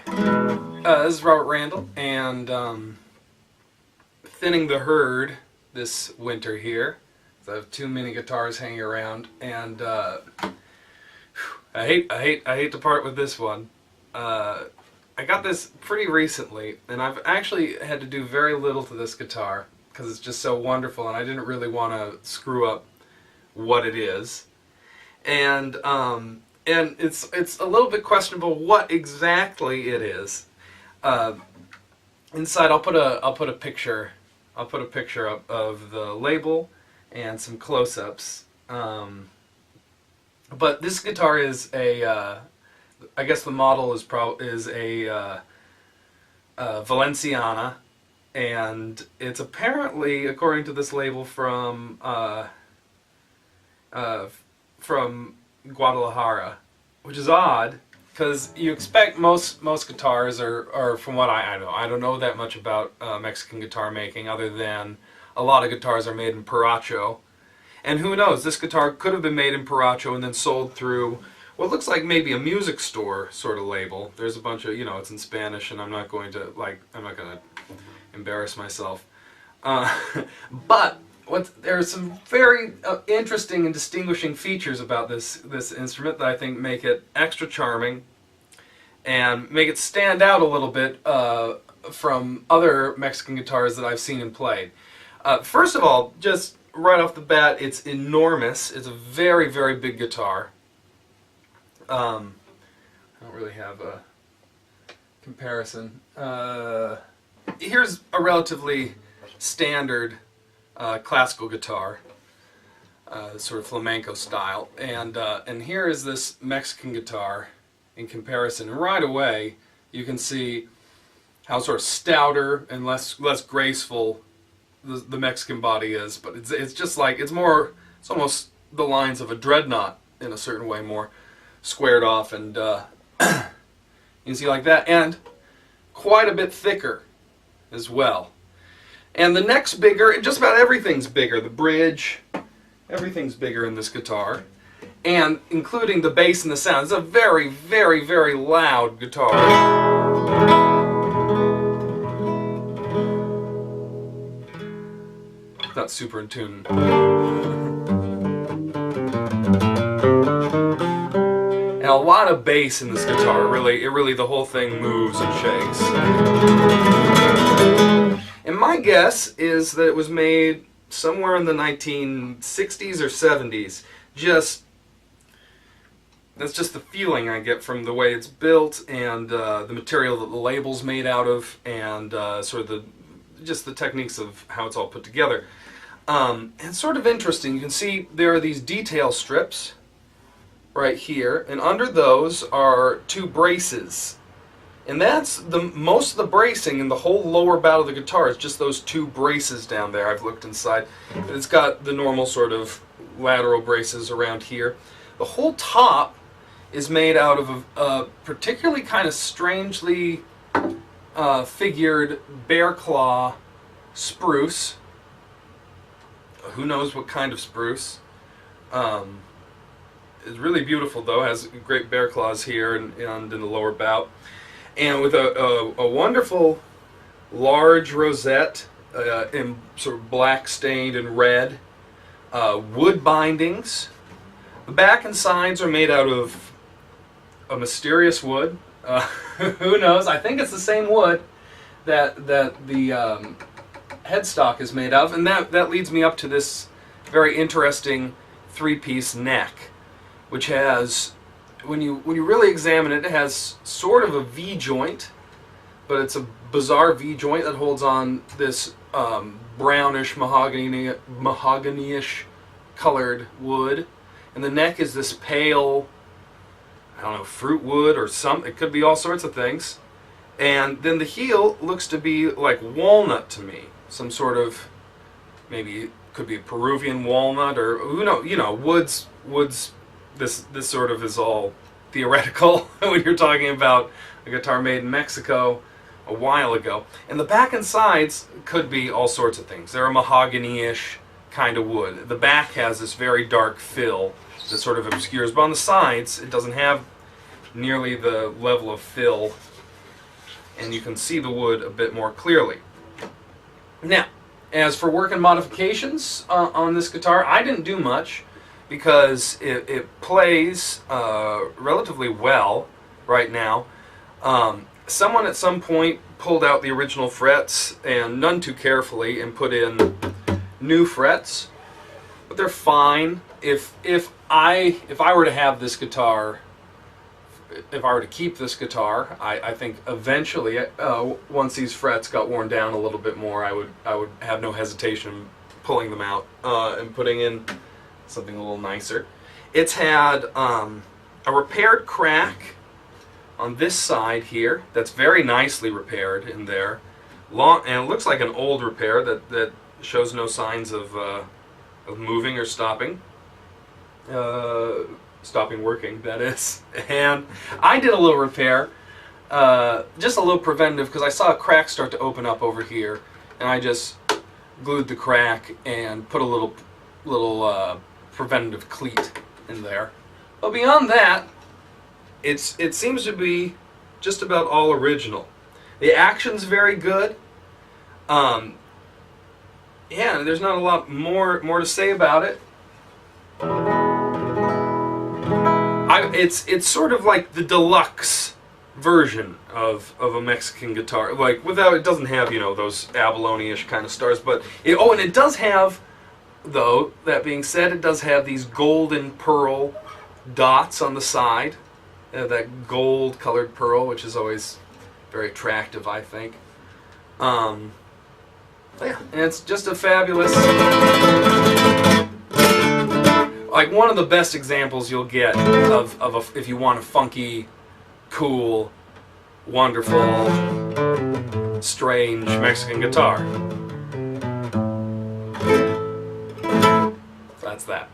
Hi, this is Robert Randall, and thinning the herd this winter here. So I have too many guitars hanging around, and I hate to part with this one. I got this pretty recently, and I've actually had to do very little to this guitar because it's just so wonderful, and I didn't really want to screw up what it is. And it's a little bit questionable what exactly it is. Inside, I'll put a picture up of the label and some close-ups. But this guitar is a I guess the model is a Valenciana, and it's apparently, according to this label, from Guadalajara, which is odd because you expect most guitars are from what I know. I don't know that much about Mexican guitar making, other than a lot of guitars are made in Paracho, and who knows, this guitar could have been made in Paracho and then sold through what looks like maybe a music store sort of label. There's a bunch of, it's in Spanish, and I'm not going to embarrass myself, but there are some very interesting and distinguishing features about this instrument that I think make it extra charming and make it stand out a little bit from other Mexican guitars that I've seen and played. First of all, just right off the bat, it's enormous. It's a very, very big guitar. I don't really have a comparison. Here's a relatively standard classical guitar, sort of flamenco style, and here is this Mexican guitar in comparison. And right away, you can see how sort of stouter and less graceful the Mexican body is. But it's just like it's almost the lines of a dreadnought in a certain way, more squared off, and you can see like that, and quite a bit thicker as well. And the neck's bigger, and just about everything's bigger. The bridge, everything's bigger in this guitar, and including the bass and the sound. It's a very, very, very loud guitar. Not super in tune. And a lot of bass in this guitar. It really, the whole thing moves and shakes. And my guess is that it was made somewhere in the 1960s or 70s. That's just the feeling I get from the way it's built, and the material that the label's made out of, and sort of the techniques of how it's all put together. And it's sort of interesting. You can see there are these detail strips right here, and under those are two braces. And that's most of the bracing in the whole lower bout of the guitar is just those two braces down there. I've looked inside. It's got the normal sort of lateral braces around here. The whole top is made out of a particularly kind of strangely figured bear claw spruce. Who knows what kind of spruce. It's really beautiful though. It has great bear claws here and in the lower bout. And with a wonderful large rosette in sort of black stained and red, wood bindings. The back and sides are made out of a mysterious wood. Who knows? I think it's the same wood that the headstock is made of, and that leads me up to this very interesting three-piece neck, which has, when you really examine it, it has sort of a V-joint, but it's a bizarre V-joint that holds on this brownish mahogany-ish colored wood, and the neck is this pale, I don't know, fruit wood or something. It could be all sorts of things. And then the heel looks to be like walnut to me, some sort of, maybe it could be a Peruvian walnut, or who knows, woods. This sort of is all theoretical when you're talking about a guitar made in Mexico a while ago. And the back and sides could be all sorts of things. They're a mahogany-ish kind of wood. The back has this very dark fill that sort of obscures, but on the sides it doesn't have nearly the level of fill and you can see the wood a bit more clearly. Now, as for work and modifications on this guitar, I didn't do much because it plays relatively well right now. Someone at some point pulled out the original frets, and none too carefully, and put in new frets, but they're fine. If I were to have this guitar, if I were to keep this guitar, I think eventually, once these frets got worn down a little bit more, I would have no hesitation pulling them out and putting in something a little nicer. It's had a repaired crack on this side here that's very nicely repaired in there. And it looks like an old repair that shows no signs of moving or stopping. Stopping working, that is. And I did a little repair, just a little preventative, because I saw a crack start to open up over here, and I just glued the crack and put a little preventative cleat in there. But beyond that, it seems to be just about all original. The action's very good. Yeah, there's not a lot more to say about it. It's sort of like the deluxe version of a Mexican guitar. Like, it doesn't have, those abalone-ish kind of stars, but and it does have, though, that being said, it does have these golden pearl dots on the side. That gold colored pearl, which is always very attractive, I think. Yeah, and it's just a fabulous, like, one of the best examples you'll get of if you want a funky, cool, wonderful, strange Mexican guitar. That's that.